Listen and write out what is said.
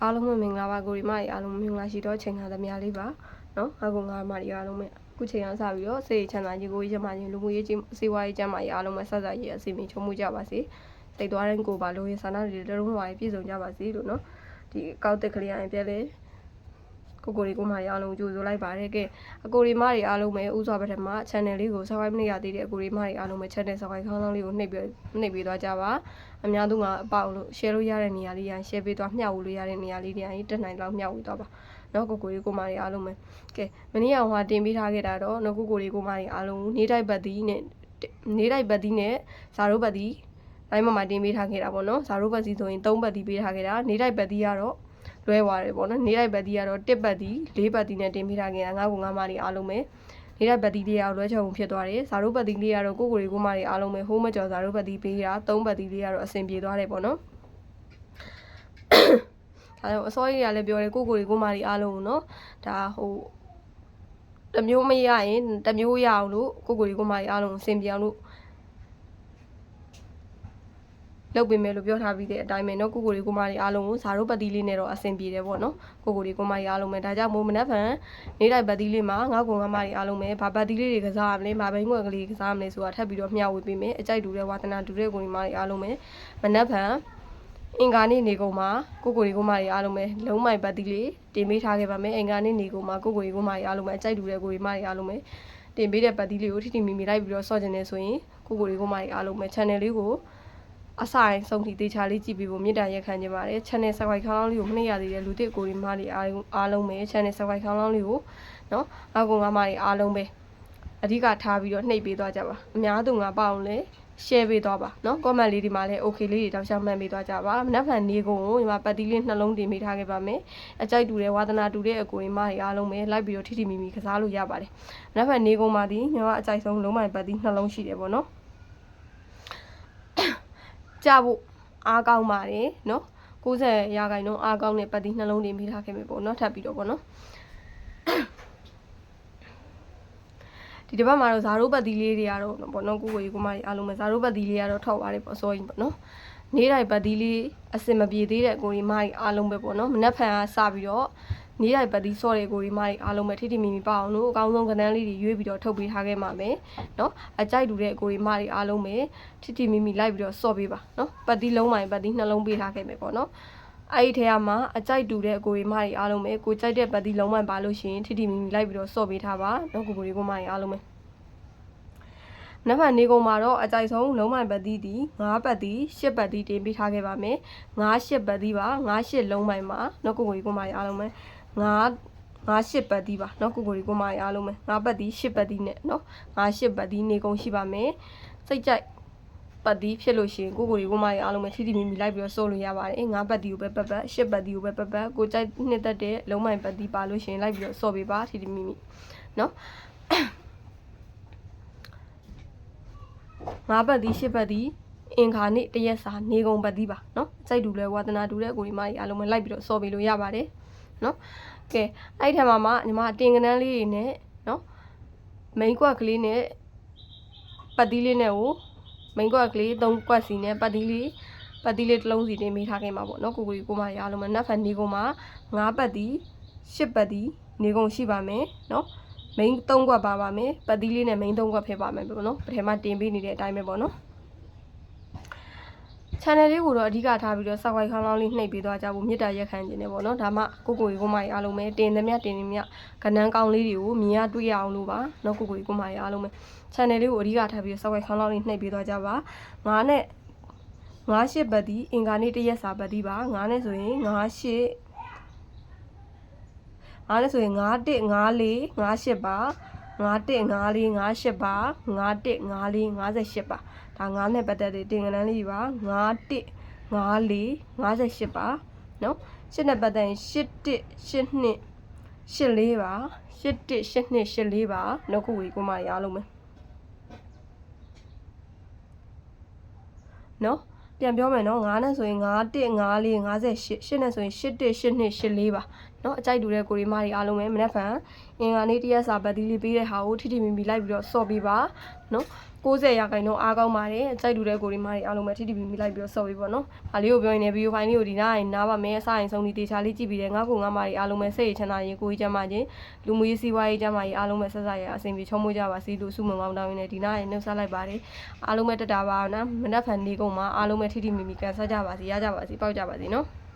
အားလုံးပဲမင်္ဂလာပါကိုရီမကြီးအားလုံးမင်္ဂလာရှိတော့ချိန်ခါသမျှလေးပါနော်ငါကငါမကြီးအားလုံးပဲအခုချိန်အောင်စပြီးတော့စေချမ်းသာကြီးကိုကြီးချမ်းသာကြီးလူမှုရေးစေဝါရေးချမ်းသာကြီးအားလုံးပဲဆက်ဆက်ရေးအစီအမံချုံမှုကြပါစေစိတ်သွားတဲ့ကိုပါလို့ရဆန္ဒတွေတလုံးဝပြည့်စုံကြပါစေလို့နော်ဒီကောက်တက်ကလေးအရင်ပြလဲကိုရီကိုမကြီးအားလုံးကြိုဆိုလိုက်ပါတယ်ကဲအကိုရီမကြီးအားလုံးပဲဥစွာပထမ channel လေးကို subscribe မရသေးတဲ့အကိုရီမကြီးအားလုံးပဲ channel subscribe ခေါင်းလောင်းလေးကိုနှိပ်ပေးသွားကြပါအများသူကအပေါက်လို့ share လို့ရတဲ့နေရာလေးရ share ပေးသွားမျှဝေလို့ရတဲ့နေရာလေးတွေအရင်တက်နိုင်လောက်မျှဝေသွားပါနော်ကိုရီကိုမကြီးအားလုံးပဲကဲမနေ့ကဟိုတင်ပေးထားခဲ့တာတော့နော်ကိုရီကိုမကြီးအားလုံးနေတိုက်ပတ်သီးနဲ့ဇာရိုးပတ်သီးတိုင်းမှာတင်ပေးထားခဲ့တာပေါ့နော်ဇာရိုးပတ်စီဆိုရင်3ပတ်သီးပေးထားခဲ့တာနေတိုက်ပတ်သီးကတော့လွဲသွားတယ်ပေါ့နော်နေလိုက်ပတ်တီးကတော့1ပတ်တီး4ပတ်တီးနဲ့တင်ပေးထားခဲ့တာငါ့ကိုငါမလေးအားလုံးပဲနေလိုက်ပတ်တီးလေးရောက်လွဲချောင်ဖြစ်သွားတယ်ဇာရိုးပတ်တီးလေးကတော့ကိုရီကိုမလေးအားလုံးပဲဟိုးမကျော်ဇာရိုးပတ်တီးပေးတာ3ပတ်တီးလေးကတော့အဆင်ပြေသွားတယ်ပေါ့နော်ဒါတော့အစောကြီးကလည်းပြောတယ်ကိုရီကိုမလေးအားလုံးကိုနော်ဒါဟိုတမျိုးမရရင်တမျိုးရအောင်လို့ကိုရီကိုမလေးအားလုံးအဆင်ပြေအောင်လို့လုပ်ပေးမယ်လို့ပြောထားပြီးတဲ့အတိုင်းပဲเนาะကိုရီကိုမကြီးအားလုံးကိုဇာရိုးပတ်တီးလေးနဲ့တော့အဆင်ပြေတယ်ပေါ့နော်ကိုရီကိုမကြီးအားလုံးပဲဒါကြောင့်မို့မနက်ဖြန်နေတိုင်းပတ်တီးလေးမှာငါ့ကိုငါမကြီးအားလုံးပဲဘာပတ်တီးလေးတွေကစားရမလဲဘာဘိန်းွက်ကလေးကစားရမလဲဆိုတာထပ်ပြီးတော့မျှဝေပေးမယ်အကြိုက်တူတဲ့ဝါသနာတူတဲ့ကိုရီမကြီးအားလုံးပဲမနက်ဖြန်အင်္ဂါနေ့နေကုန်မှာကိုရီကိုမကြီးအားလုံးပဲလုံးမိုင်ပတ်တီးလေးတင်ပေးထားခဲ့ပါမယ်အင်္ဂါနေ့နေကုန်မှာကိုရီကိုမကြီးအားလုံးပဲအကြိုက်တူတဲ့ကိုရီမကြီးအားလုံးပဲတင်ပေးတဲ့ပတ်တီးလေးကိုထိမိမိလိုက်ပြီးတော့ဆော့ကျင်နေဆိုရင်ကိုရီကိုမကြီးအားလုံးပဲ channel လေးကိုအဆိုင်ဆုံးထိတေချာလေးကြည့်ပြီးဖို့မြစ်တာရက်ခံကြပါတယ် channel subscribe ခေါင်းလောင်းလေးကိုမနှိမ့်ရသေးတဲ့လူတစ်ကိုရီမလေးအားလုံးပဲ channel subscribe ခေါင်းလောင်းလေးကိုနော်ငါကငါမလေးအားလုံးပဲအဓိကထားပြီးတော့နှိပ်ပေးသွားကြပါအများသူငါပေါအောင်လဲ share ပေးသွားပါနော် comment လေးဒီမှာလဲ okay လေးတွေတောက်ချမှန်ပေးသွားကြပါမနက်ဖြန်နေကုန်ကိုဒီမှာပတ်တီးလေးနှလုံးတင်ပေးထားခဲ့ပါမယ်အကြိုက်တူတဲ့ဝါသနာတူတဲ့အကိုရီမလေးအားလုံးပဲလိုက်ပြီးတော့ထိထိမိမိကစားလို့ရပါတယ်မနက်ဖြန်နေကုန်မှာဒီညီမအကြိုက်ဆုံးလုံးမိုင်ပတ်တီးနှလုံးရှိတယ်ပေါ့နော်ကြဖို့အားကောင်းပါတယ်နော်90ရာခိုင်နှုန်းအားကောင်းတဲ့ပတ်တီးနှလုံးတင်ပေးထားခဲ့မယ်ပေါ့နော်ထပ်ပြီးတော့ပေါ့နော်ဒီတစ်ပတ်မှာတော့ဇာရိုးပတ်တီးလေးတွေကတော့ပေါ့နော်ကိုရီကိုမကြီးအားလုံးပဲဇာရိုးပတ်တီးလေးကတော့ထောက်ပါတယ်ပေါ့စောကြီးပေါ့နော်နေတိုင်းပတ်တီးလေးအစင်မပြေသေးတဲ့ကိုရီမကြီးအားလုံးပဲပေါ့နော်မနက်ဖြန်ကစပြီးတော့နေတိုင်းပတ်တီးစောတဲ့ကိုရီမကြီးအားလုံးပဲထိထိမိမိပါအောင်လို့အကောင်းဆုံးကဏ္ဍလေးတွေရွေးပြီးတော့ထုတ်ပေးထားခဲ့ပါမယ်နော်အကြိုက်တူတဲ့ကိုရီမကြီးအားလုံးပဲထိထိမိမိလိုက်ပြီးတော့စော့ပေးပါနော်ပတ်တီးလုံးပိုင်းပတ်တီးနှလုံးပေးထားခဲ့မယ်ပေါ့နော်အဲ့ဒီထဲမှာအကြိုက်တူတဲ့ကိုရီမကြီးအားလုံးပဲကိုကြိုက်တဲ့ပတ်တီးလုံးပိုင်းပါလို့ရှိရင်ထိထိမိမိလိုက်ပြီးတော့စော့ပေးထားပါနော်ကိုရီကိုမကြီးအားလုံးပဲနံပါတ်နေကုန်မှာတော့အကြိုက်ဆုံးလုံးမိုင်ပတ်တီးဒီ9ပတ်တီး10ပတ်တီးတင်ပေးထားခဲ့ပါမယ်9 10ပတ်တီးပါ9 10လုံးမိုင်မှာနော်ကိုရီကိုမကြီးအားလုံးပဲ9 8ပတ်တီးပါနော်ကိုရီကိုမကြီးအားလုံးပဲ9ပတ်တီး10ပတ်တီးနဲ့နော်9 8ပတ်တီးနေကုန်ရှိပါမယ်စိတ်ကြိုက်ပတ်တီးဖြစ်လို့ရှိရင်ကိုရီကိုမကြီးအားလုံးပဲထိထိမိမိလိုက်ပြီးတော့စိုးလို့ရပါတယ်9ပတ်တီးကိုပဲပတ်10ပတ်တီးကိုပဲပတ်ကိုကြိုက်နှစ်သက်တဲ့လုံးမိုင်ပတ်တီးပါလို့ရှိရင်လိုက်ပြီးတော့စော့ပေးပါထိထိမိမိနော်9ပတ်တီး10ပတ်တီးအင်္ဂါနေ့တရက်စာနေကုန်ပတ်တီးပါနော်စိတ်တူလဲဝါသနာတူတဲ့ကိုရီမကြီးအားလုံးပဲလိုက်ပြီးတော့စော့ပေးလို့ရပါတယ်နော်ကဲအဲ့ထက်မှာညီမတင်ကနန်းလေးတွေနဲ့နော်မိန်ကွက်ကလေးနဲ့ပတ်တီးလေးနဲ့ကိုမိန်ကွက်ကလေး3ကွက်စီနဲ့ပတ်တီးလေးတစ်လုံးစီတင်ပေးထားခဲ့မှာပေါ့နော်ကိုရီကိုမကြီးအားလုံးပဲနက်ဖန်နေကုန်မှာ9ပတ်တီး10ပတ်တီးနေကုန်ရှိပါမယ်နော်မိန်3ကွက်ပါပါမယ်ပတ်တီးလေးနဲ့မိန်3ကွက်ဖြစ်ပါမယ်ပေါ့နော်ပထမတင်ပေးနေတဲ့အတိုင်းပဲပေါ့နော် channel လေးကိုတော့အဓိကထားပြီးတော့ subscribe ခေါင်းလောင်းလေးနှိပ်ပေးသွားကြဖို့မြစ်တာရက်ခံခြင်းနဲ့ပေါ့နော်ဒါမှကိုရီကိုမကြီးအားလုံးပဲတင်သမျှကဏ္ဍကောင်းလေးတွေကိုမြင်ရတွေ့ရအောင်လို့ပါနော်ကိုရီကိုမကြီးအားလုံးပဲ channel လေးကိုအဓိကထားပြီးတော့ subscribe ခေါင်းလောင်းလေးနှိပ်ပေးသွားကြပါ9 8ပတ်တီးအင်္ဂါနေ့တရက်စာပတ်တီးပါ9နဲ့ဆိုရင်9 89နဲ့ဆိုရင်9 1 9 4 9 8ပါ9 1 9 4 9 8ပါ9 1 9 4 58ပါဒါ9နဲ့ပတ်သက်တဲ့တင်ကနန်းလေးပါ9 1 9 4 58ပါနော်8နဲ့ပတ်သက်ရင်8 1 8 2 8 4ပါ8 1 8 2 8 4ပါနော်ကိုရီကိုမကြီးအားလုံးပဲနော်ပြန်ပြောမယ်နော်9နဲ့ဆိုရင်9 1 9 4 58 8နဲ့ဆိုရင်8 1 8 2 8 4ပါနော်အကြိုက်တူတဲ့ကိုရီမကြီးအားလုံးပဲမနက်ဖြန်အင်္ဂါနေ့တရက်စာပတ်တီးလေးပေးတဲ့ဟာကိုထိထိမိမိလိုက်ပြီးတော့စော့ပေးပါနော် 90ရာခိုင်နှုန်းအားကောင်းပါတယ်ကြိုက်တူတဲ့ကိုရီမားတွေအားလုံးပဲထိထိမိမိလိုက်ပြီးတော့ဆော့ပြီးပေါ့နော်။ဒါလေးကိုပြောရင်လည်းဗီဒီယိုဖိုင်လေးကိုဒီနားရင်နားပါမယ်အစားရင်ဆုံးဒီတေချာလေးကြည့်ပြီးတယ်ငါ့ကိုငါမတွေအားလုံးပဲစိတ်ရချမ်းသာရင်ကိုကြီးချမ်းသာခြင်းလူမှုရေးစီးပွားရေးချမ်းသာရေးအားလုံးပဲဆက်ဆက်ရအဆင်ပြေချုံးမွေးကြပါစေလို့ဆုမွန်ကောင်းတောင်းရင်းနဲ့ဒီနားရင်နှုတ်ဆက်လိုက်ပါတယ်အားလုံးပဲတက်တာပါနော်မနက်ဖြန်နေကုန်မှာအားလုံးပဲထိထိမိမိကန်ဆက်ကြပါစေရကြပါစေပေါက်ကြပါစေနော်။